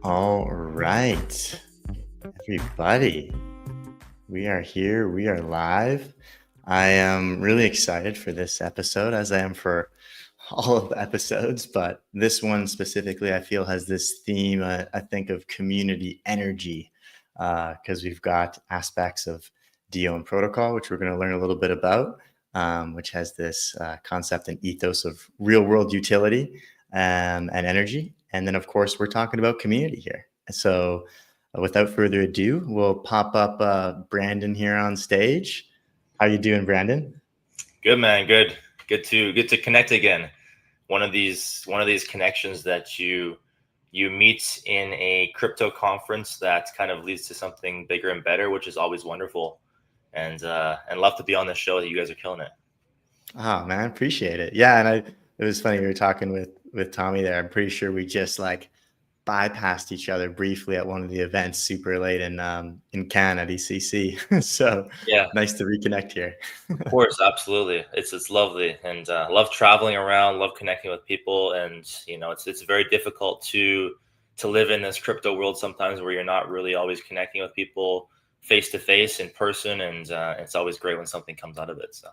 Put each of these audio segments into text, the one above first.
All right, everybody, we are here. We are live. I am really excited for this episode, as I am for all of the episodes, but this one specifically, I feel, has this theme, I think, of community energy, because we've got aspects of DO and protocol, which we're going to learn a little bit about, which has this concept and ethos of real world utility and energy. And then, of course, we're talking about community here. So, without further ado, we'll pop up Brandon here on stage. How you doing, Brandon? Good, man. Good. Good to connect again. One of these connections that you meet in a crypto conference that kind of leads to something bigger and better, which is always wonderful. And love to be on the show. That you guys are killing it. Oh man, appreciate it. Yeah, and it was funny, we were talking with Tommy there. I'm pretty sure we just like bypassed each other briefly at one of the events super late in Cannes at ECC. So Yeah, nice to reconnect here. of course, absolutely. It's lovely, and love traveling around, love connecting with people, and it's very difficult to live in this crypto world sometimes where you're not really always connecting with people face to face in person, and it's always great when something comes out of it. So.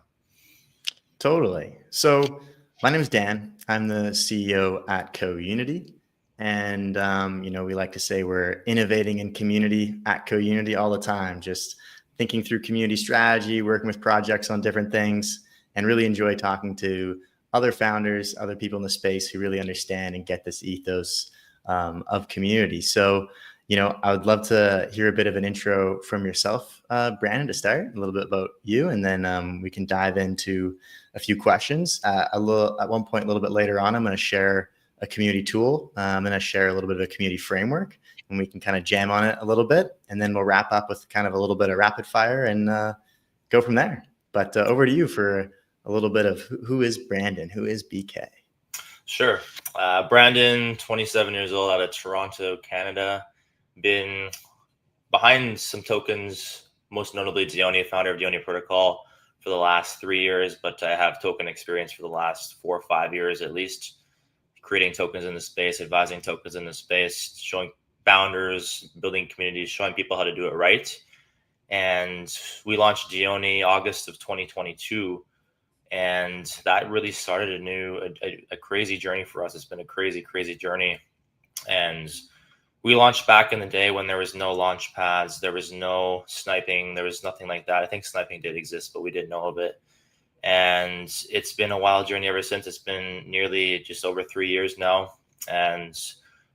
Totally. So my name is Dan. I'm the CEO at CoUnity. And, we like to say we're innovating in community at CoUnity all the time, just thinking through community strategy, working with projects on different things, and really enjoy talking to other founders, other people in the space who really understand and get this ethos of community. So, I would love to hear a bit of an intro from yourself, Brandon, to start, a little bit about you, and then we can dive into a few questions. At one point, a little bit later on, I'm going to share a community tool. I'm going to share a little bit of a community framework, and we can kind of jam on it a little bit, and then we'll wrap up with kind of a little bit of rapid fire and go from there. But over to you for a little bit of who is Brandon? Who is BK? Sure. Brandon, 27 years old, out of Toronto, Canada. Been behind some tokens, most notably Dione, founder of Dione Protocol, for the last 3 years, but I have token experience for the last 4 or 5 years at least, creating tokens in the space, advising tokens in the space, showing founders, building communities, showing people how to do it right. And we launched Dione August of 2022. And that really started a crazy journey for us. It's been a crazy, crazy journey. And we launched back in the day when there was no launch pads, there was no sniping, there was nothing like that. I think sniping did exist, but we didn't know of it. And it's been a wild journey ever since. It's been nearly just over 3 years now. And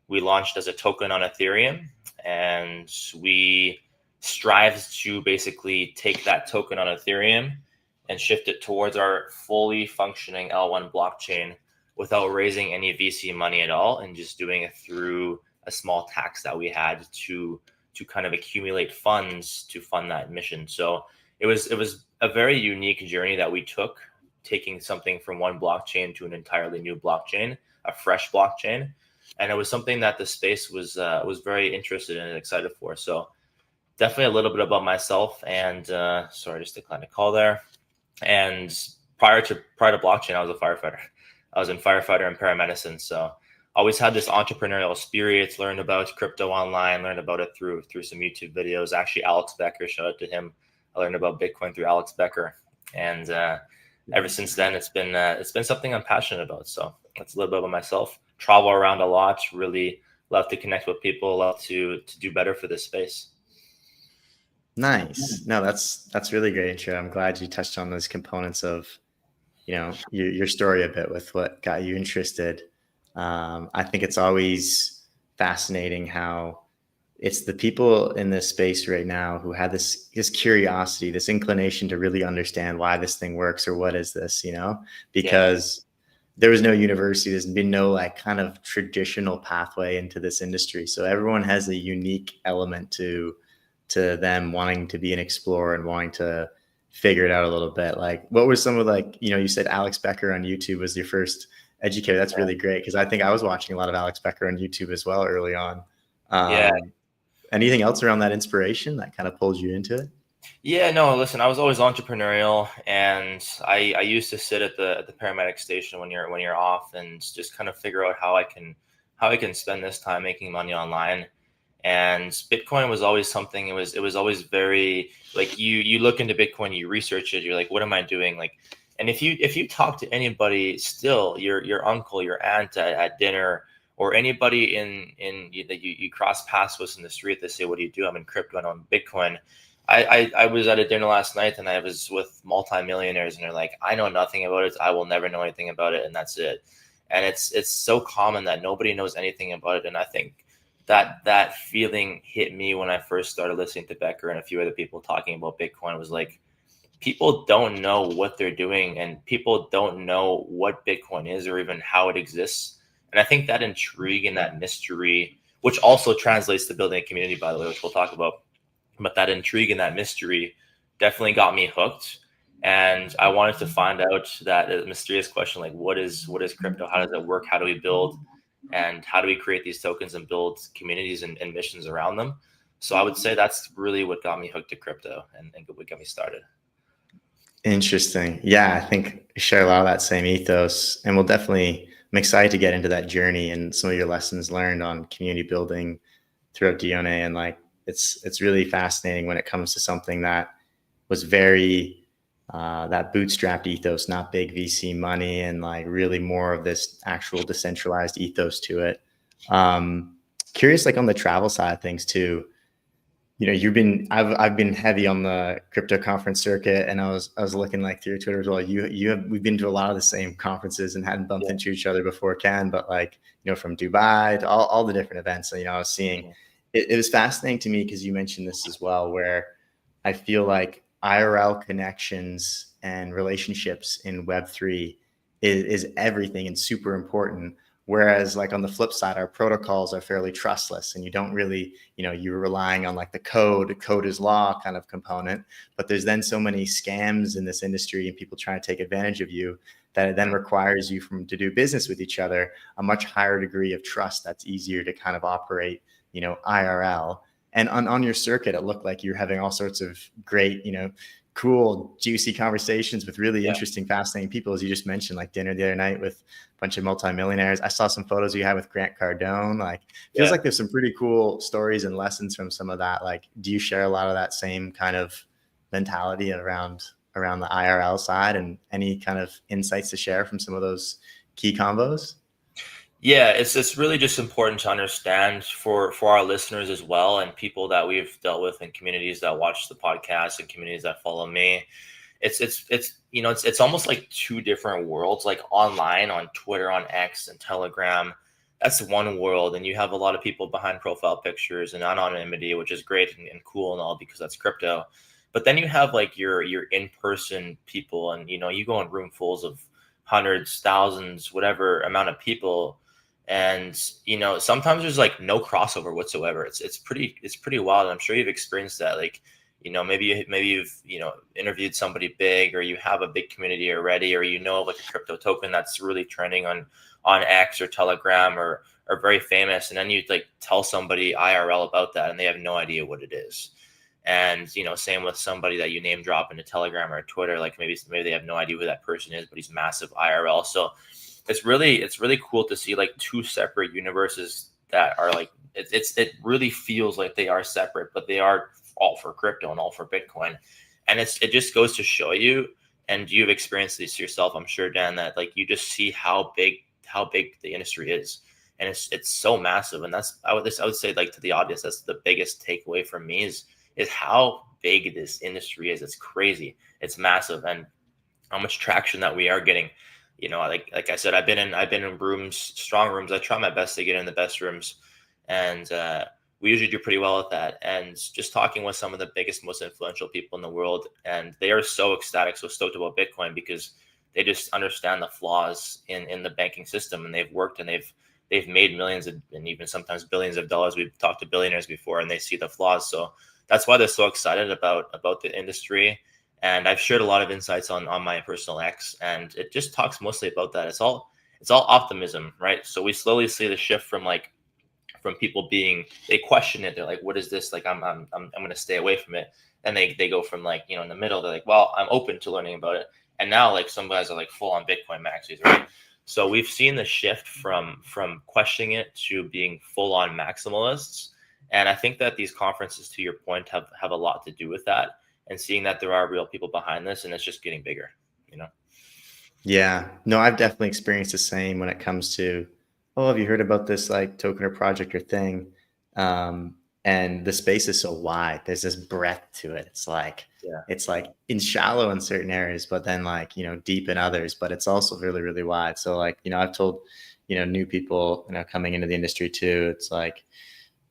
we launched as a token on Ethereum, and we strive to basically take that token on Ethereum and shift it towards our fully functioning L1 blockchain without raising any VC money at all, and just doing it through a small tax that we had to kind of accumulate funds to fund that mission. So it was a very unique journey that we took, taking something from one blockchain to an entirely new blockchain, a fresh blockchain, and it was something that the space was very interested in and excited for. So definitely a little bit about myself. And sorry, just declined a call there. And prior to blockchain, I was a firefighter. I was in firefighter and paramedicine. So always had this entrepreneurial spirit, learned about crypto online, learned about it through some YouTube videos. Actually, Alex Becker, shout out to him. I learned about Bitcoin through Alex Becker. And ever since then, it's been something I'm passionate about. So that's a little bit about myself. Travel around a lot, really love to connect with people, love to do better for this space. Nice. No, that's really great intro. I'm glad you touched on those components of, your story a bit with what got you interested. I think it's always fascinating how it's the people in this space right now who have this curiosity, this inclination to really understand why this thing works or what is this, because there was no university, there's been no like kind of traditional pathway into this industry. So everyone has a unique element to them wanting to be an explorer and wanting to figure it out a little bit. Like, what were some of, like, you said Alex Becker on YouTube was your first educator. That's really great, because I think I was watching a lot of Alex Becker on YouTube as well early on. Anything else around that inspiration that kind of pulled you into it? Yeah, no, listen, I was always entrepreneurial, and I used to sit at the paramedic station when you're off and just kind of figure out how I can spend this time making money online. And Bitcoin was always something, it was always very, like, you look into Bitcoin, you research it, you're like, what am I doing? Like, and if you talk to anybody still, your uncle, your aunt at dinner, or anybody that you cross paths with in the street, they say, what do you do? I'm in crypto, I'm on Bitcoin. I was at a dinner last night, and I was with multimillionaires, and they're like, I know nothing about it. I will never know anything about it. And that's it. And it's so common that nobody knows anything about it. And I think that feeling hit me when I first started listening to Becker and a few other people talking about Bitcoin. It was like, people don't know what they're doing, and people don't know what Bitcoin is or even how it exists. And I think that intrigue and that mystery, which also translates to building a community, by the way, which we'll talk about, but that intrigue and that mystery definitely got me hooked. And I wanted to find out that mysterious question, like, what is crypto? How does it work? How do we build? And how do we create these tokens and build communities and missions around them? So I would say that's really what got me hooked to crypto and what got me started. Interesting. Yeah, I think you share a lot of that same ethos, and I'm excited to get into that journey and some of your lessons learned on community building throughout Dione. And like, it's really fascinating when it comes to something that was very that bootstrapped ethos, not big VC money, and like really more of this actual decentralized ethos to it. Curious, like on the travel side of things too. I've been heavy on the crypto conference circuit, and I was looking like through Twitter as well. We've been to a lot of the same conferences and hadn't bumped into each other before, Ken, but like, from Dubai to all the different events. So, I was seeing it was fascinating to me, because you mentioned this as well, where I feel like IRL connections and relationships in Web3 is everything and super important. Whereas like on the flip side, our protocols are fairly trustless, and you don't really, you're relying on like the code is law kind of component. But there's then so many scams in this industry and people trying to take advantage of you that it then requires you to do business with each other, a much higher degree of trust that's easier to kind of operate, IRL. And on your circuit, it looked like you're having all sorts of great, cool, juicy conversations with really interesting, fascinating people, as you just mentioned, like dinner the other night with a bunch of multimillionaires. I saw some photos you had with Grant Cardone. Like, feels like there's some pretty cool stories and lessons from some of that. Like, do you share a lot of that same kind of mentality around the IRL side, and any kind of insights to share from some of those key combos? Yeah, it's really just important to understand for our listeners as well, and people that we've dealt with in communities that watch the podcast and communities that follow me. It's almost like two different worlds. Like online on Twitter, on X, and Telegram, that's one world, and you have a lot of people behind profile pictures and anonymity, which is great and cool and all because that's crypto. But then you have like your in-person people, and you go in room fulls of hundreds, thousands, whatever amount of people, and sometimes there's like no crossover whatsoever. It's pretty wild. I'm sure you've experienced that. Like, maybe you've interviewed somebody big, or you have a big community already, or like a crypto token that's really trending on X or Telegram, or very famous, and then you like tell somebody IRL about that and they have no idea what it is. And same with somebody that you name drop into Telegram or Twitter, like maybe they have no idea who that person is, but he's massive IRL. So it's really cool to see like two separate universes that are like, it really feels like they are separate, but they are all for crypto and all for Bitcoin. And it just goes to show you, and you've experienced this yourself, I'm sure, Dan, that like you just see how big the industry is. And it's so massive. And I would say, like, to the audience, that's the biggest takeaway from me is how big this industry is. It's crazy. It's massive. And how much traction that we are getting. Like I said, I've been in rooms, strong rooms. I try my best to get in the best rooms, and we usually do pretty well at that. And just talking with some of the biggest, most influential people in the world, and they are so ecstatic, so stoked about Bitcoin because they just understand the flaws in the banking system, and they've worked and they've made millions and even sometimes billions of dollars. We've talked to billionaires before, and they see the flaws. So that's why they're so excited about the industry. And I've shared a lot of insights on my personal X, and it just talks mostly about that. It's all optimism, right? So we slowly see the shift from people they question it. They're like, what is this? Like, I'm going to stay away from it. And they go from like, in the middle, they're like, well, I'm open to learning about it. And now like some guys are like full on Bitcoin maxis, right? So we've seen the shift from questioning it to being full on maximalists. And I think that these conferences, to your point, have a lot to do with that, and seeing that there are real people behind this, and it's just getting bigger, Yeah, no, I've definitely experienced the same when it comes to, oh, have you heard about this like token or project or thing? And the space is so wide. There's this breadth to it. It's like, it's like in shallow in certain areas, but then like, deep in others, but it's also really, really wide. So like, I've told, new people, coming into the industry too, it's like,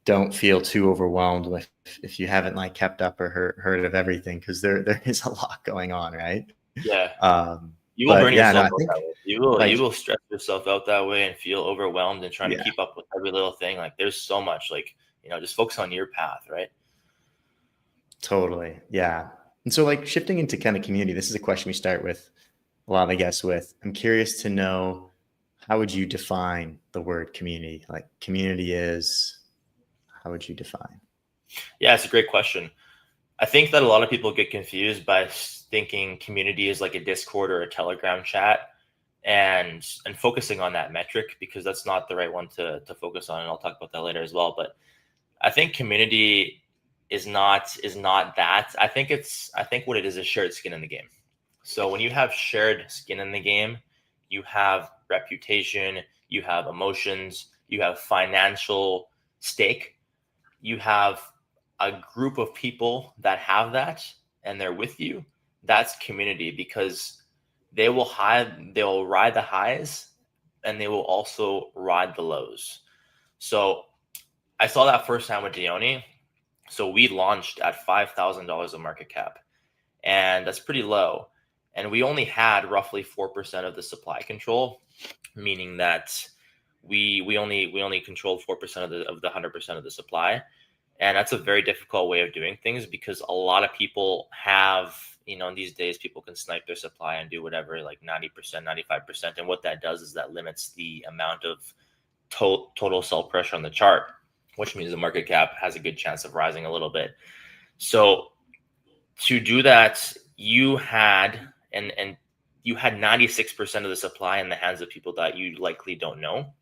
don't feel too overwhelmed with if you haven't like kept up or heard of everything, because there is a lot going on, right? Yeah. You will burn yourself out that way. You will stress yourself out that way and feel overwhelmed and trying to keep up with every little thing. Like there's so much, like, just focus on your path, right? Totally. Yeah. And so like shifting into kind of community, this is a question we start with a lot of the guests with. I'm curious to know, how would you define the word community? Like community is, how would you define? Yeah, it's a great question. I think that a lot of people get confused by thinking community is like a Discord or a Telegram chat, and focusing on that metric, because that's not the right one to focus on. And I'll talk about that later as well. But I think community is not that. I think what it is shared skin in the game. So when you have shared skin in the game, you have reputation, you have emotions, you have financial stake, you have a group of people that have that, and they're with you. That's community, because they'll ride the highs, and they will also ride the lows. So I saw that firsthand with Dione. So we launched at $5,000 of market cap, and that's pretty low. And we only had roughly 4% of the supply control, meaning that we only controlled 4% of the 100% of the supply. And that's a very difficult way of doing things, because a lot of people have, these days people can snipe their supply and do whatever, like 90%, 95%. And what that does is that limits the amount of total sell pressure on the chart, which means the market cap has a good chance of rising a little bit. So to do that, you had 96% of the supply in the hands of people that you likely don't know.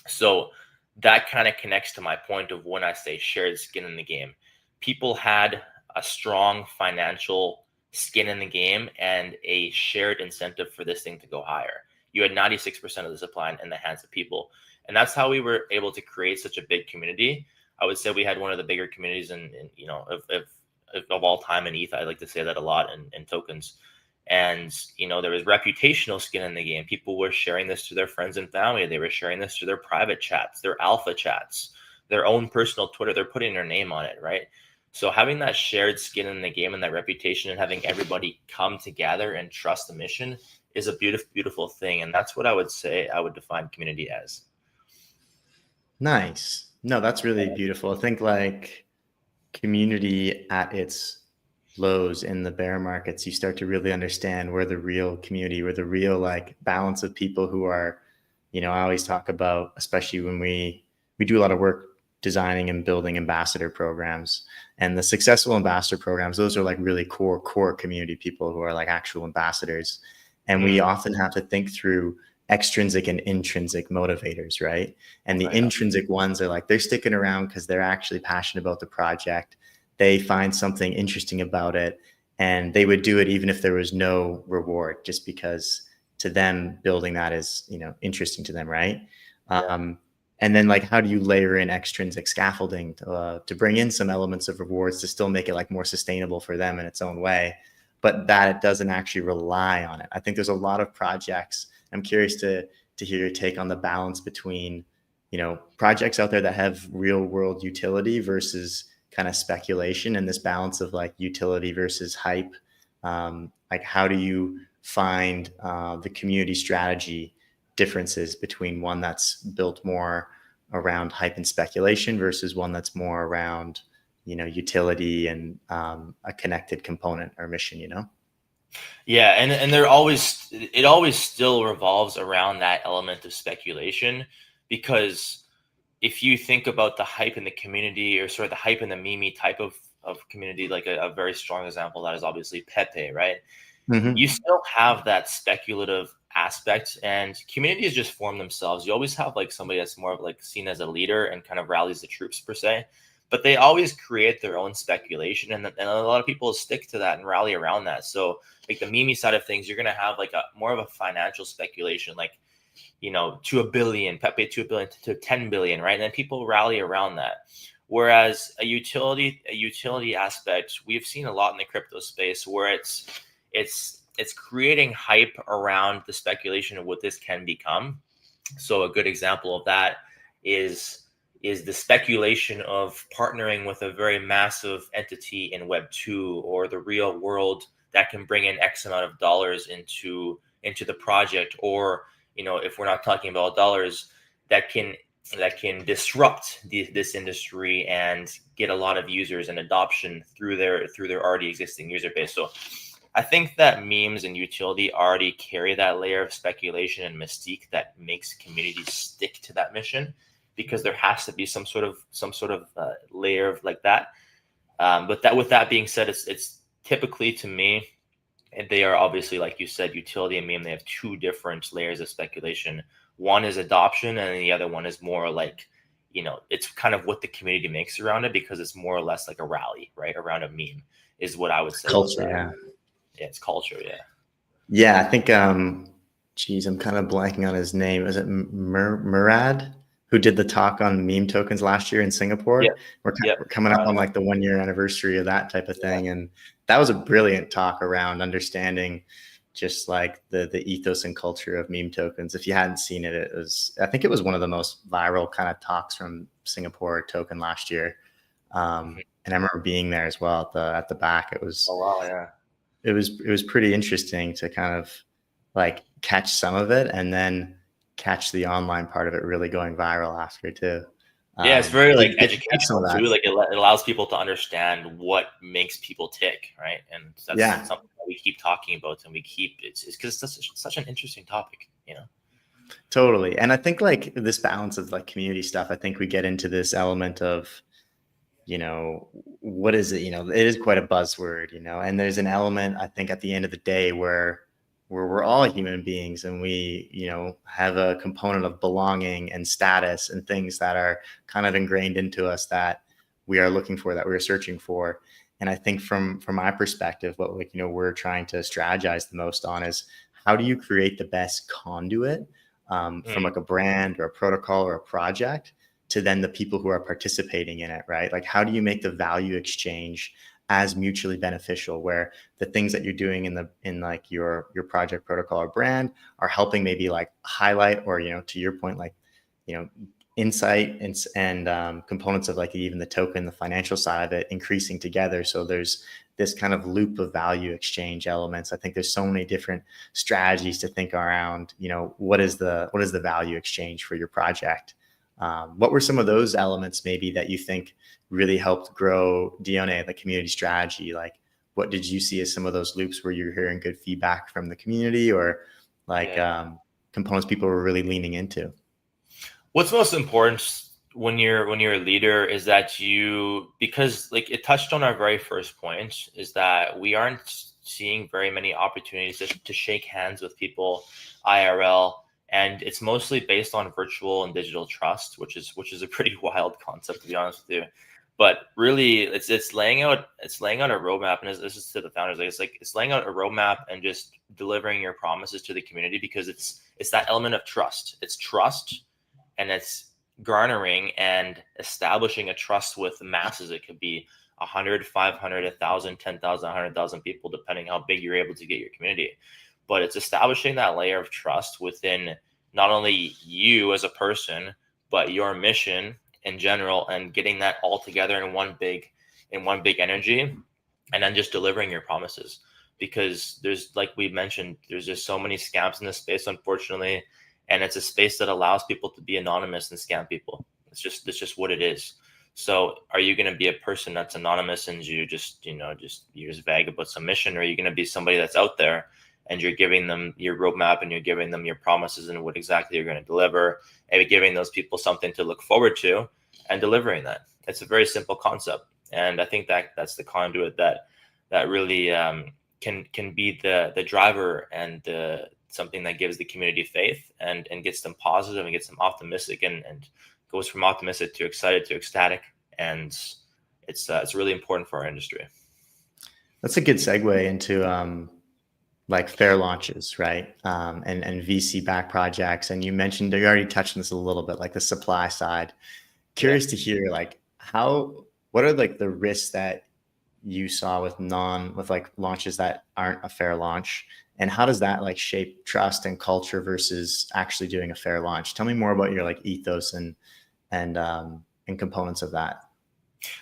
So that kind of connects to my point of when I say shared skin in the game. People had a strong financial skin in the game and a shared incentive for this thing to go higher. You had 96% of the supply in the hands of people. And that's how we were able to create such a big community. I would say we had one of the bigger communities of all time in ETH. I like to say that a lot in tokens. And, there was reputational skin in the game. People were sharing this to their friends and family. They were sharing this to their private chats, their alpha chats, their own personal Twitter. They're putting their name on it, right? So having that shared skin in the game and that reputation and having everybody come together and trust the mission is a beautiful, beautiful thing. And that's what I would say I would define community as. Nice. No, that's really beautiful. I think like community at its lows in the bear markets, you start to really understand where the real community, where the real like balance of people who are, I always talk about, especially when we do a lot of work designing and building ambassador programs, and the successful ambassador programs, those are like really core community people who are like actual ambassadors. And we often have to think through extrinsic and intrinsic motivators, right? And the intrinsic ones are like, they're sticking around because they're actually passionate about the project. They find something interesting about it, and they would do it even if there was no reward, just because to them building that is, interesting to them, right? And then like, how do you layer in extrinsic scaffolding to bring in some elements of rewards to still make it like more sustainable for them in its own way, but that it doesn't actually rely on it? I think there's a lot of projects. I'm curious to hear your take on the balance between, projects out there that have real world utility versus kind of speculation, and this balance of like utility versus hype. Like, how do you find the community strategy differences between one that's built more around hype and speculation versus one that's more around, utility and a connected component or mission, Yeah, and it always still revolves around that element of speculation, because if you think about the hype in the community, or sort of the hype in the meme type of community, like a very strong example that is obviously Pepe, right? Mm-hmm. You still have that speculative aspect, and communities just form themselves. You always have like somebody that's more of like seen as a leader and kind of rallies the troops per se, but they always create their own speculation, and a lot of people stick to that and rally around that. So like the meme side of things, you're going to have like a more of a financial speculation, like, to a billion, Pepe 2 billion to 10 billion, right? And then people rally around that. Whereas a utility aspect, we've seen a lot in the crypto space where it's creating hype around the speculation of what this can become. So a good example of that is the speculation of partnering with a very massive entity in Web 2 or the real world that can bring in X amount of dollars into the project, or if we're not talking about dollars, that can disrupt this industry and get a lot of users and adoption through their already existing user base. So I think that memes and utility already carry that layer of speculation and mystique that makes communities stick to that mission, because there has to be some sort of layer of like that. But with that being said, it's typically, to me, and they are obviously, like you said, utility and meme. They have two different layers of speculation. One is adoption, and the other one is more like, it's kind of what the community makes around it, because it's more or less like a rally, right, around a meme, is what I would say. Culture, yeah. Yeah, it's culture, yeah. Yeah, I think, I'm kind of blanking on his name. Is it Murad, who did the talk on meme tokens last year in Singapore? Yeah. We're coming up on like the 1 year anniversary of that type of thing. Yeah. And that was a brilliant talk around understanding just like the ethos and culture of meme tokens. If you hadn't seen it, I think it was one of the most viral kind of talks from Singapore token last year. And I remember being there as well at the back. It was, oh wow, yeah. It was pretty interesting to kind of like catch some of it and then catch the online part of it really going viral after too. Yeah, it's very like Did you catch some of educational too. that? Like it allows people to understand what makes people tick, right? And that's Yeah, something that we keep talking about, and we keep it's because it's such an interesting topic, you know. totally. And I think like this balance of like community stuff, I think we get into this element of, you know, what is it? You know, it is quite a buzzword, you know, and there's an element, I think, at the end of the day where we're all human beings and we, you know, have a component of belonging and status and things that are kind of ingrained into us that we are looking for, that we're searching for. And I think from my perspective, what, like, you know, we're trying to strategize the most on is how do you create the best conduit from Mm, like a brand or a protocol or a project to then the people who are participating in it, right? Like, how do you make the value exchange as mutually beneficial, where the things that you're doing in like your project protocol or brand are helping maybe like highlight, or, you know, to your point, like, you know, insight and components of like even the token, the financial side of it increasing together. So there's this kind of loop of value exchange elements. I think there's so many different strategies to think around, you know, what is the value exchange for your project. What were some of those elements maybe that you think really helped grow Dione, the community strategy? Like, what did you see as some of those loops where you're hearing good feedback from the community, or like yeah. components people were really leaning into? What's most important when you're a leader is that you, because like it touched on our very first point, is that we aren't seeing very many opportunities to shake hands with people IRL, and it's mostly based on virtual and digital trust, which is a pretty wild concept, to be honest with you. But really, it's laying out a roadmap, and this is to the founders. Like it's laying out a roadmap and just delivering your promises to the community, because it's that element of trust. It's trust, and it's garnering and establishing a trust with the masses. It could be 100, 500, 1,000, 10,000, 100,000 people, depending how big you're able to get your community. But it's establishing that layer of trust within not only you as a person, but your mission in general, and getting that all together in one big energy, and then just delivering your promises. Because there's, like we mentioned, there's just so many scams in this space, unfortunately, and it's a space that allows people to be anonymous and scam people. It's just what it is. So are you going to be a person that's anonymous and you just, you just vague about some mission, or are you going to be somebody that's out there and you're giving them your roadmap and you're giving them your promises and what exactly you're going to deliver, and you're giving those people something to look forward to and delivering that? It's a very simple concept, and I think that that's the conduit that really can be the driver and the something that gives the community faith and gets them positive and gets them optimistic, and goes from optimistic to excited to ecstatic. And it's really important for our industry. That's a good segue into like fair launches, right? And VC backed projects. And you mentioned, you already touched on this a little bit, like the supply side. Yeah. Curious to hear like what are like the risks that you saw with like launches that aren't a fair launch, and how does that like shape trust and culture versus actually doing a fair launch? Tell me more about your like ethos and components of that.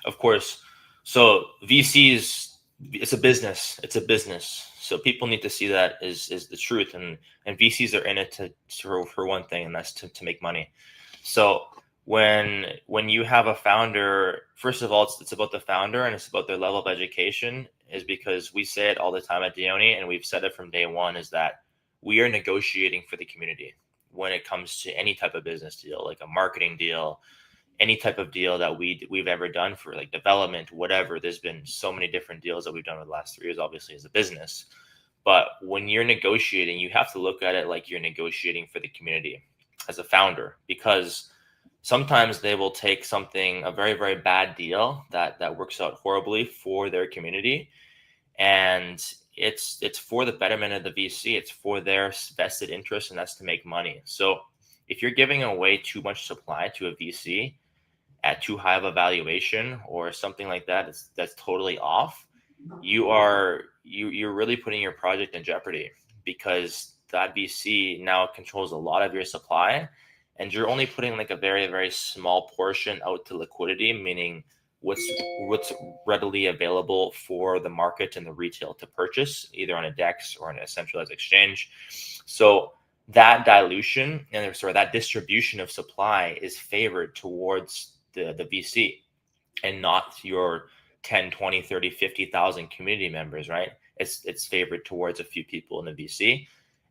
Of course. So VCs, it's a business. It's a business. So people need to see that is the truth, and VCs are in it for one thing, and that's to make money. So when you have a founder, first of all, it's about the founder and it's about their level of education. Is because we say it all the time at Dione, and we've said it from day one, is that we are negotiating for the community when it comes to any type of business deal, like a marketing deal, any type of deal that we've ever done for like development, whatever. There's been so many different deals that we've done over the last 3 years, obviously, as a business. But when you're negotiating, you have to look at it like you're negotiating for the community as a founder, because sometimes they will take something, a very, very bad deal that works out horribly for their community, and it's for the betterment of the VC. It's for their vested interest, and that's to make money. So if you're giving away too much supply to a VC at too high of a valuation or something like that, that's totally off, you're really putting your project in jeopardy, because that VC now controls a lot of your supply, and you're only putting like a very, very small portion out to liquidity, meaning what's readily available for the market and the retail to purchase, either on a DEX or on a centralized exchange. So that dilution and that distribution of supply is favored towards the VC and not your 10, 20, 30, 50,000 community members, right? It's favored towards a few people in the VC.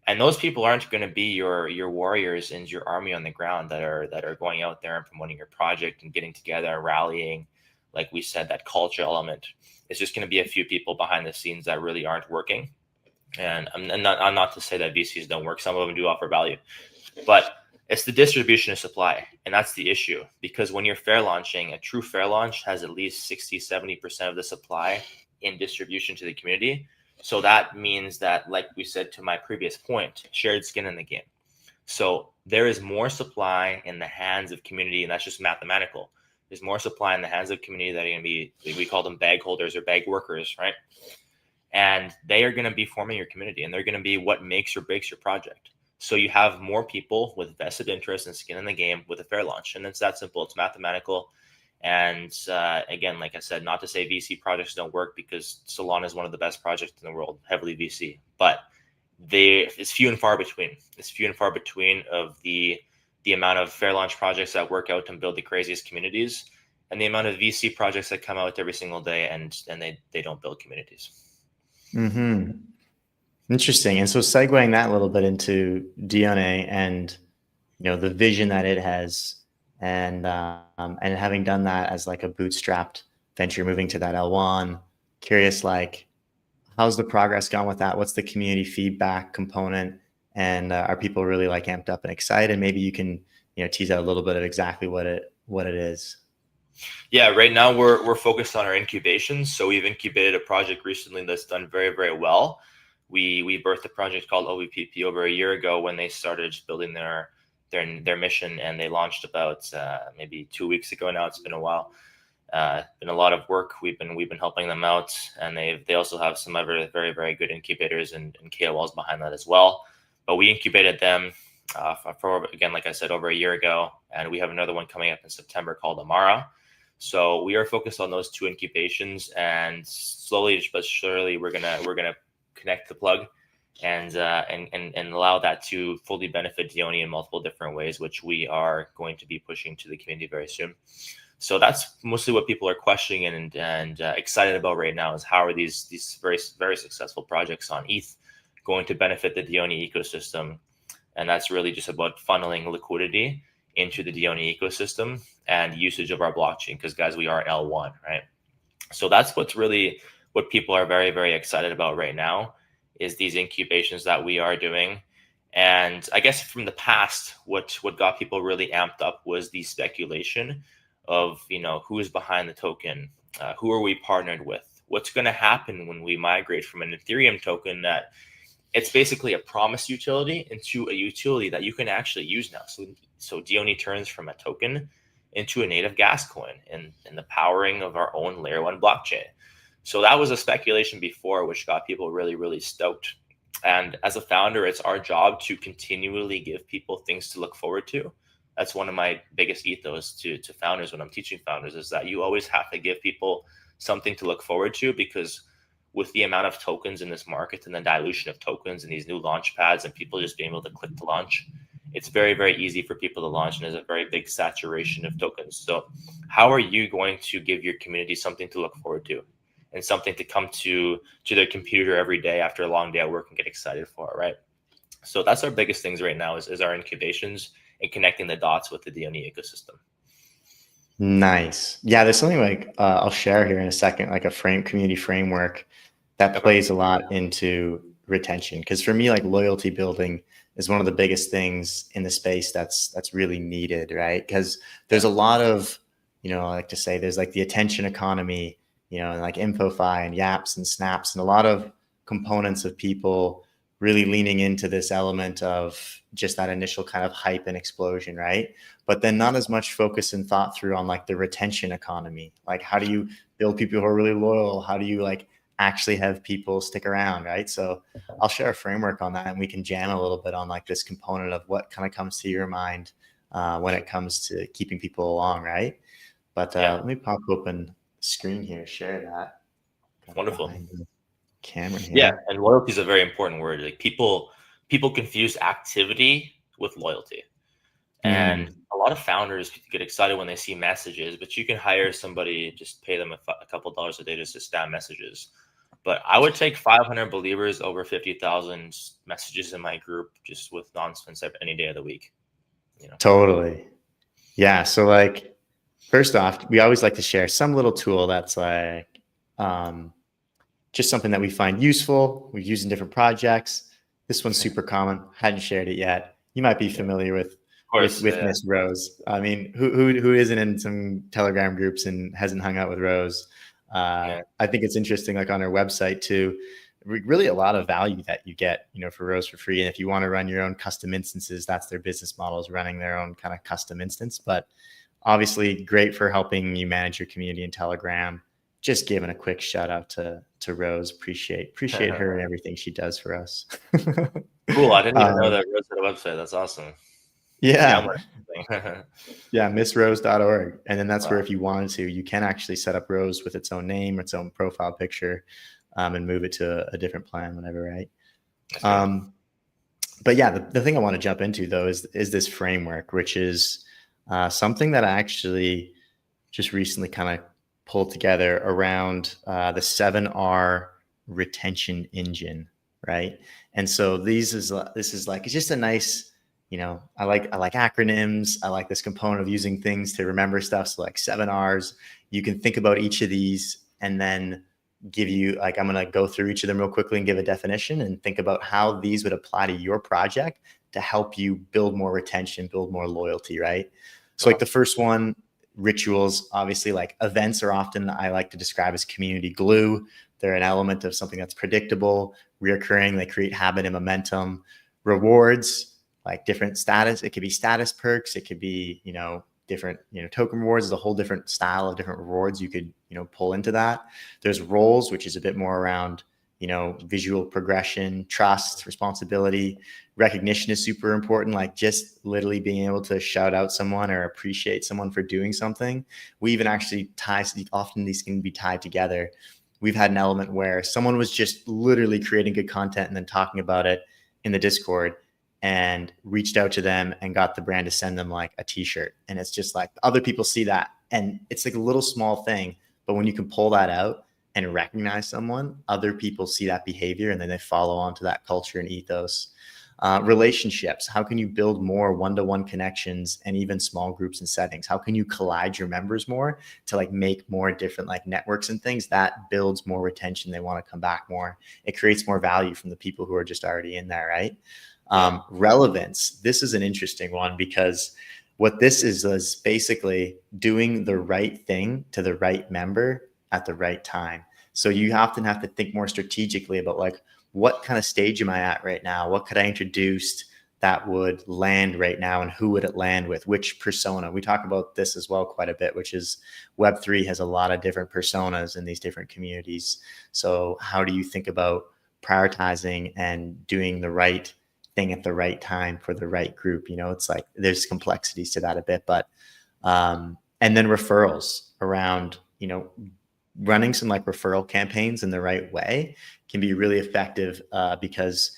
And those people aren't going to be your warriors and your army on the ground that are going out there and promoting your project and getting together and rallying. Like we said, that culture element. It's just going to be a few people behind the scenes that really aren't working. And I'm not to say that VCs don't work. Some of them do offer value, but it's the distribution of supply. And that's the issue, because when you're fair launching, a true fair launch has at least 60, 70% of the supply in distribution to the community. So that means that, like we said to my previous point, shared skin in the game. So there is more supply in the hands of community, and that's just mathematical. There's more supply in the hands of community that are going to be, we call them bag holders or bag workers, right? And they are going to be forming your community, and they're going to be what makes or breaks your project. So you have more people with vested interest and skin in the game with a fair launch. And it's that simple. It's mathematical. And again, like I said, not to say VC projects don't work, because Solana is one of the best projects in the world, heavily VC, but it's few and far between. It's few and far between of the amount of fair launch projects that work out and build the craziest communities, and the amount of VC projects that come out every single day and they don't build communities. Mm-hmm. Interesting. And so segueing that a little bit into Dione and, the vision that it has, and having done that as like a bootstrapped venture, moving to that L1, curious, like, how's the progress gone with that? What's the community feedback component? And are people really like amped up and excited? Maybe you can, tease out a little bit of exactly what it is. Yeah, right now we're focused on our incubations. So we've incubated a project recently that's done very, very well. We birthed a project called OVPP over a year ago when they started building their mission, and they launched about maybe 2 weeks ago now. It's been a while. Been a lot of work. We've been helping them out, and they also have some other very, very good incubators and KOLs behind that as well. But we incubated them for, again, like I said, over a year ago, and we have another one coming up in September called Amara. So we are focused on those two incubations, and slowly but surely we're gonna connect the plug and allow that to fully benefit Dione in multiple different ways, which we are going to be pushing to the community very soon. So that's mostly what people are questioning and excited about right now, is how are these very, very successful projects on ETH going to benefit the Dione ecosystem. And that's really just about funneling liquidity into the Dione ecosystem and usage of our blockchain, because guys, we are L1, right? So that's what people are very, very excited about right now, is these incubations that we are doing. And I guess from the past, what got people really amped up was the speculation of, who is behind the token, who are we partnered with, what's going to happen when we migrate from an Ethereum token that it's basically a promise utility into a utility that you can actually use now. So Dione turns from a token into a native gas coin and the powering of our own layer 1 blockchain. So that was a speculation before, which got people really, really stoked. And as a founder, it's our job to continually give people things to look forward to. That's one of my biggest ethos to founders when I'm teaching founders, is that you always have to give people something to look forward to, because with the amount of tokens in this market and the dilution of tokens and these new launch pads and people just being able to click to launch, it's very, very easy for people to launch, and there's a very big saturation of tokens. So how are you going to give your community something to look forward to and something to come to their computer every day after a long day at work and get excited for, right? So that's our biggest things right now is our incubations and connecting the dots with the Dione ecosystem. Nice. Yeah, there's something like I'll share here in a second, like a community framework that plays a lot into retention. Because for me, like, loyalty building is one of the biggest things in the space that's really needed, right? Because there's a lot of, I like to say there's like the attention economy, and like InfoFi and Yaps and Snaps, and a lot of components of people really leaning into this element of just that initial kind of hype and explosion, right? But then not as much focus and thought through on like the retention economy. Like, how do you build people who are really loyal? How do you like actually have people stick around, right? So I'll share a framework on that, and we can jam a little bit on like this component of what kind of comes to your mind when it comes to keeping people along, right? But let me pop open screen here, share that. Wonderful. Camera here. Yeah, and loyalty is a very important word. Like, people people confuse activity with loyalty. And Mm, a lot of founders get excited when they see messages, but you can hire somebody, just pay them a couple dollars a day just to spam messages. But I would take 500 believers over 50,000 messages in my group just with nonsense any day of the week. totally. Yeah. So like, first off, we always like to share some little tool that's like just something that we find useful. We've used in different projects. This one's super common. Hadn't shared it yet. You might be familiar with Of course, Miss Rose. I mean, who isn't in some Telegram groups and hasn't hung out with Rose? yeah. I think it's interesting, like on our website too. Really, a lot of value that you get, for Rose for free. And if you want to run your own custom instances, that's their business model, is running their own kind of custom instance. But obviously, great for helping you manage your community in Telegram. Just giving a quick shout out to Rose. Appreciate her and everything she does for us. Cool. I didn't even know that Rose had a website. That's awesome. Yeah. Yeah, missrose.org. And then that's wow. where, if you wanted to, you can actually set up Rose with its own name, its own profile picture, and move it to a different plan whenever, right? But yeah, the thing I want to jump into though is this framework, which is something that I actually just recently kind of pulled together around the 7R retention engine, right? And so this is like, it's just a nice, I like acronyms. I like this component of using things to remember stuff. So like 7Rs, you can think about each of these and then give you, like, I'm going to go through each of them real quickly and give a definition and think about how these would apply to your project to help you build more retention, build more loyalty, right? So like the first one, rituals. Obviously, like, events are often, I like to describe as community glue. They're an element of something that's predictable, reoccurring. They create habit and momentum. Rewards, like different status. It could be status perks. It could be, different, token rewards is a whole different style of different rewards you could, pull into that. There's roles, which is a bit more around, visual progression, trust, responsibility. Recognition is super important. Like just literally being able to shout out someone or appreciate someone for doing something. We even actually often these can be tied together. We've had an element where someone was just literally creating good content and then talking about it in the Discord, and reached out to them and got the brand to send them like a t-shirt. And it's just like other people see that, and it's like a little small thing, but when you can pull that out and recognize someone, other people see that behavior and then they follow on to that culture and ethos. Relationships. How can you build more one-to-one connections and even small groups and settings? How can you collide your members more to like make more different like networks and things that builds more retention? They want to come back more. It creates more value from the people who are just already in there, right? Relevance. This is an interesting one because what this is basically doing the right thing to the right member at the right time. So you often have to think more strategically about like, what kind of stage am I at right now? What could I introduce that would land right now, and who would it land with? Which persona? We talk about this as well quite a bit, which is Web3 has a lot of different personas in these different communities. So how do you think about prioritizing and doing the right thing at the right time for the right group? It's like there's complexities to that a bit, but and then referrals around, running some like referral campaigns in the right way can be really effective because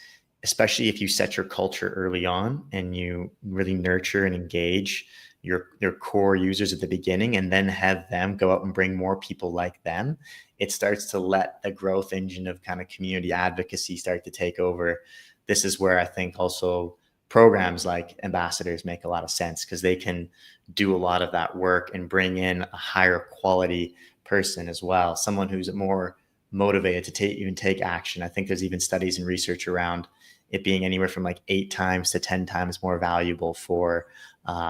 especially if you set your culture early on and you really nurture and engage your core users at the beginning and then have them go out and bring more people like them, it starts to let the growth engine of kind of community advocacy start to take over. This is where I think also programs like ambassadors make a lot of sense because they can do a lot of that work and bring in a higher quality person as well, someone who's more motivated to take action. I think there's even studies and research around it being anywhere from like 8 times to 10 times more valuable for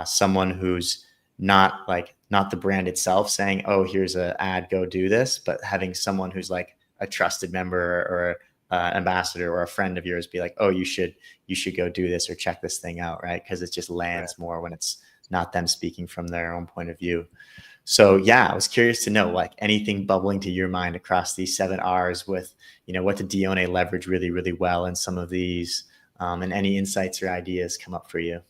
someone who's not the brand itself saying, oh, here's an ad, go do this, but having someone who's like a trusted member or ambassador or a friend of yours be like, oh, you should go do this or check this thing out, right? Because it just lands more when it's not them speaking from their own point of view. So yeah, I was curious to know like anything bubbling to your mind across these 7Rs with, what did Dione leverage really, really well in some of these, and any insights or ideas come up for you?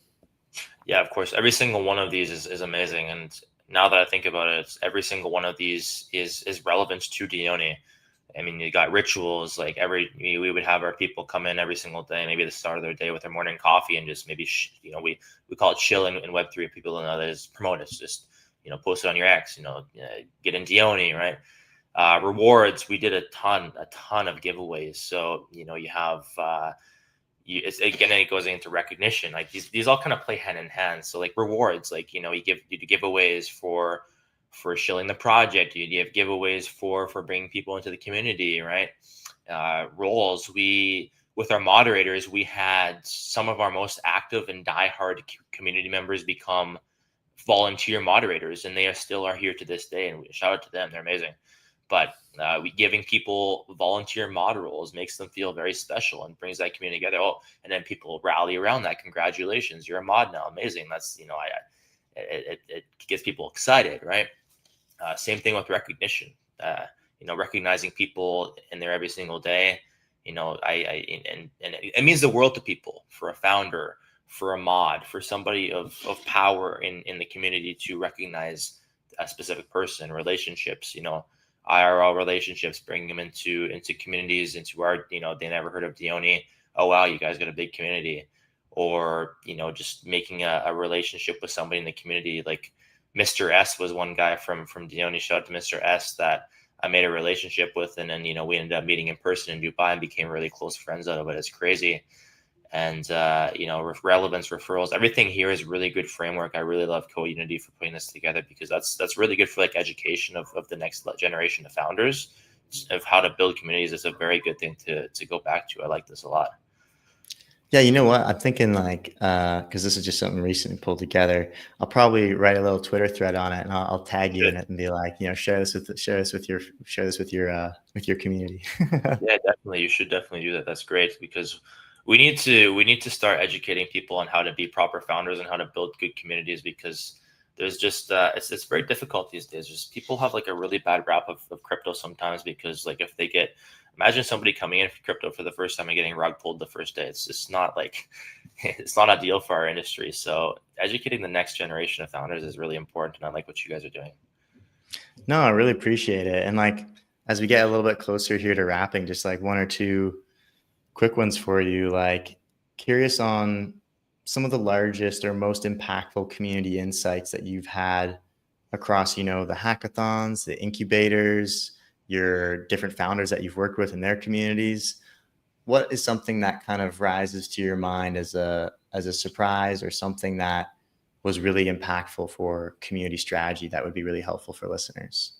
Yeah, of course. Every single one of these is amazing. And now that I think about it, every single one of these is relevant to Dione. I mean, you got rituals like we would have our people come in every single day, maybe the start of their day with their morning coffee, and just maybe we call it chill in Web3. People don't know that is promote us. Just post it on your X. Get in Dione, right? Rewards. We did a ton of giveaways. So you have it goes into recognition. Like these all kind of play hand in hand. So like rewards, like you do giveaways for shilling the project. You have giveaways for bringing people into the community, right? Roles. With our moderators, we had some of our most active and diehard community members become volunteer moderators, and they still are here to this day. And shout out to them; they're amazing. But we giving people volunteer mod roles makes them feel very special and brings that community together. Oh, and then people rally around that. Congratulations, you're a mod now. Amazing. That's it gets people excited, right? Same thing with recognition. Recognizing people in there every single day. And it means the world to people, for a founder, for a mod, for somebody of power in the community to recognize a specific person. Relationships, IRL relationships, bringing them into communities, into our, they never heard of Dione. Oh, wow, you guys got a big community. Or, just making a relationship with somebody in the community. Like Mr. S was one guy from Dione. Shout out to Mr. S that I made a relationship with. And then, we ended up meeting in person in Dubai and became really close friends out of it. It's crazy. And, relevance, referrals, everything here is really good framework. I really love CodeUnity for putting this together, because that's really good for like education of the next generation of founders of how to build communities. It's a very good thing to go back to. I like this a lot. Yeah, you know what? I'm thinking like, because this is just something recently pulled together. I'll probably write a little Twitter thread on it, and I'll tag you in it and be like, share this with your community. Yeah, definitely. You should definitely do that. That's great, because we need to start educating people on how to be proper founders and how to build good communities, because there's just it's very difficult these days. Just people have like a really bad rap of crypto sometimes, because like if they imagine somebody coming in for crypto for the first time and getting rug pulled the first day. It's just not like it's not ideal for our industry. So educating the next generation of founders is really important, and I like what you guys are doing. No, I really appreciate it. And like as we get a little bit closer here to wrapping, just like one or two quick ones for you. Like curious on some of the largest or most impactful community insights that you've had across, the hackathons, the incubators, your different founders that you've worked with in their communities. What is something that kind of rises to your mind as a surprise, or something that was really impactful for community strategy that would be really helpful for listeners?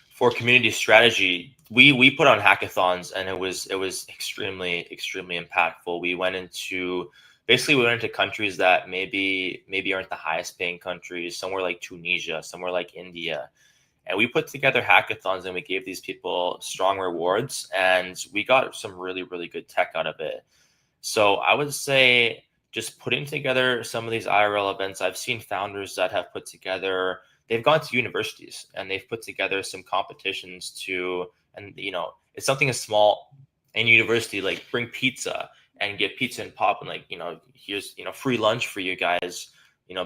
For community strategy, we put on hackathons, and it was extremely impactful. We went into countries that maybe aren't the highest paying countries, somewhere like Tunisia, somewhere like India. And we put together hackathons, and we gave these people strong rewards, and we got some really, really good tech out of it. So I would say just putting together some of these IRL events. I've seen founders that have put together, they've gone to universities and they've put together some competitions and it's something as small in university, like bring pizza and get pizza and pop, and like, here's, free lunch for you guys,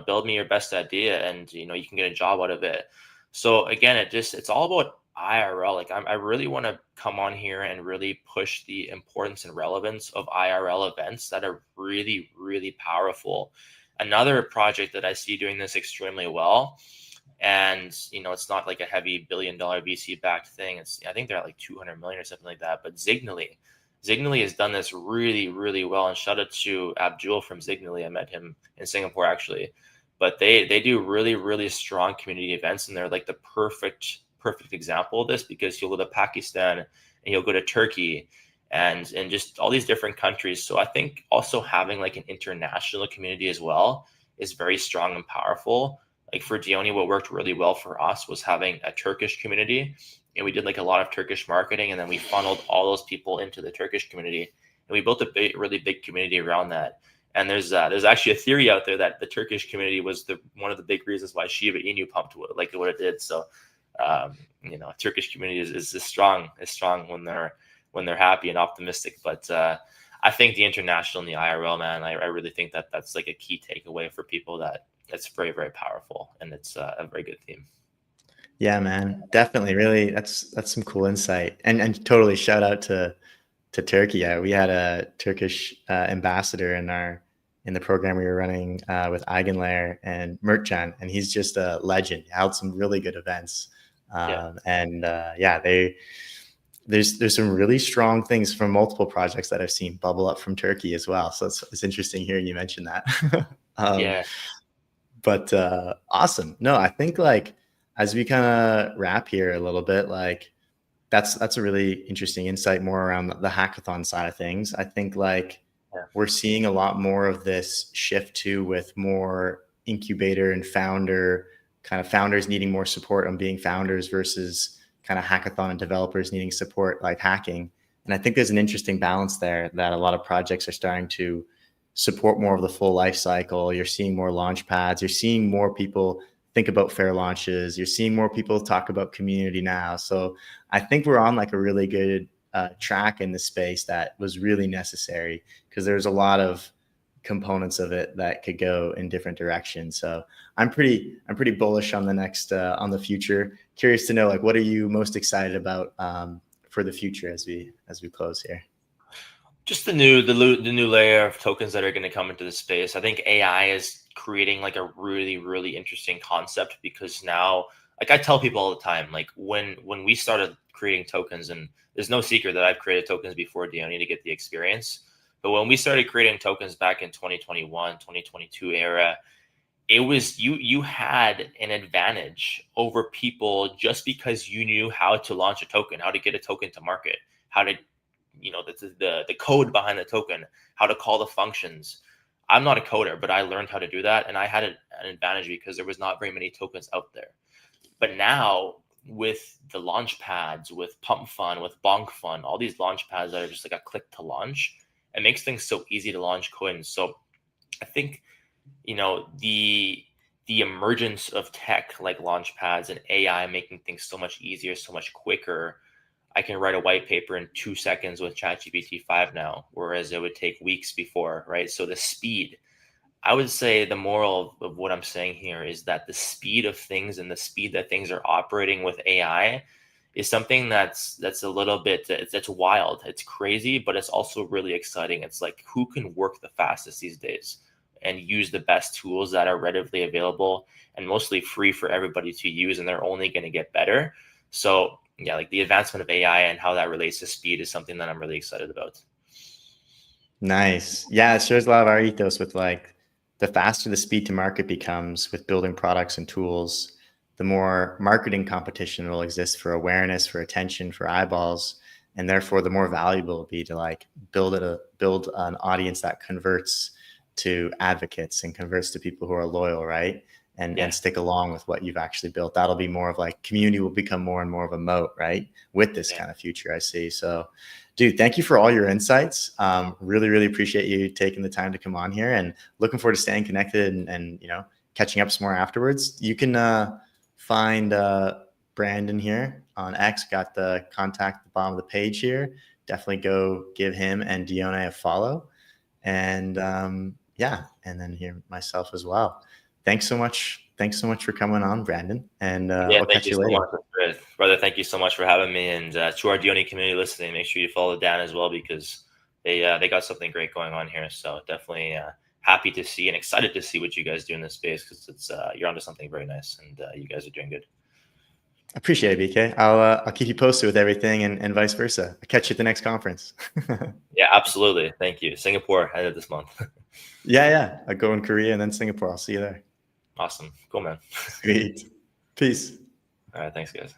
build me your best idea, and, you can get a job out of it. So again, it's all about IRL. Like I really want to come on here and really push the importance and relevance of IRL events that are really, really powerful. Another project that I see doing this extremely well, and it's not like a heavy $1 billion VC backed thing. I think they're at like 200 million or something like that. But Zignally has done this really, really well. And shout out to Abdul from Zignally. I met him in Singapore actually. But they do really, really strong community events, and they're like the perfect example of this, because he'll go to Pakistan and he'll go to Turkey and just all these different countries. So I think also having like an international community as well is very strong and powerful. Like for Dione, what worked really well for us was having a Turkish community, and we did like a lot of Turkish marketing, and then we funneled all those people into the Turkish community, and we built a really big community around that. And there's actually a theory out there that the Turkish community was one of the big reasons why Shiba Inu pumped what it did. So, Turkish community is strong when they're happy and optimistic. But I think the international and the IRL, man, I really think that's like a key takeaway for people. That's very, very powerful, and it's a very good theme. Yeah, man, definitely. Really, that's some cool insight, and totally shout out to Turkey. Yeah, we had a Turkish ambassador in the program we were running with Eigenlayer and Mertcan, and he's just a legend. He held some really good events, Yeah. and yeah, there's some really strong things from multiple projects that I've seen bubble up from Turkey as well. So it's interesting hearing you mention that. um, Yeah. but awesome. No, I think like as we kind of wrap here a little bit, like that's a really interesting insight more around the hackathon side of things. I think like Yeah. we're seeing a lot more of this shift too, with more incubator and founder kind of founders needing more support on being founders versus kind of hackathon and developers needing support like hacking. And I think there's an interesting balance there that a lot of projects are starting to support more of the full life cycle. You're seeing more launch pads. You're seeing more people think about fair launches. You're seeing more people talk about community now. So I think we're on like a really good track in the space that was really necessary, because there's a lot of components of it that could go in different directions. So I'm pretty bullish on the next on the future. Curious to know, like, what are you most excited about for the future as we close here? Just the new layer of tokens that are going to come into the space. I think AI is creating like a really really interesting concept, because now, like I tell people all the time, like when we started creating tokens, and there's no secret that I've created tokens before Diony to get the experience. But when we started creating tokens back in 2021, 2022 era, it was you had an advantage over people just because you knew how to launch a token, how to get a token to market, how to, the code behind the token, how to call the functions. I'm not a coder, but I learned how to do that, and I had an advantage because there was not very many tokens out there. But now with the launch pads, with Pump Fund, with Bonk Fund, all these launch pads that are just like a click to launch, it makes things so easy to launch coins. So I think, the emergence of tech like launch pads and AI making things so much easier, so much quicker. I can write a white paper in 2 seconds with ChatGPT 5 now, whereas it would take weeks before, right? So the speed, I would say the moral of what I'm saying here is that the speed of things and the speed that things are operating with AI is something that's a little bit, it's wild, it's crazy, but it's also really exciting. It's like, who can work the fastest these days and use the best tools that are readily available and mostly free for everybody to use, and they're only going to get better. So yeah, like the advancement of AI and how that relates to speed is something that I'm really excited about. Nice. Yeah, it shares a lot of our ethos with like the faster the speed to market becomes with building products and tools, the more marketing competition will exist for awareness, for attention, for eyeballs, and therefore the more valuable it'll be to like build an audience that converts to advocates and converts to people who are loyal, right? And stick along with what you've actually built. That'll be more of like community will become more and more of a moat, right? With this kind of future I see. So dude, thank you for all your insights. Really, really appreciate you taking the time to come on here, and looking forward to staying connected and catching up some more afterwards. You can find Brandon here on X. Got the contact at the bottom of the page here. Definitely go give him and Diony a follow. And yeah, and then here myself as well. Thanks so much. Thanks so much for coming on, Brandon. And I'll Thank catch you you so later. much, brother. Thank you so much for having me, and to our Diony community listening, make sure you follow Dan as well, because they got something great going on here. So definitely happy to see and excited to see what you guys do in this space, because it's you're onto something very nice, and you guys are doing good. Appreciate it, BK. I'll keep you posted with everything, and vice versa. I'll catch you at the next conference. Yeah, absolutely. Thank you. Singapore end of this month. Yeah. I'll go in Korea and then Singapore. I'll see you there. Awesome. Cool, man. Sweet. Peace. All right. Thanks, guys.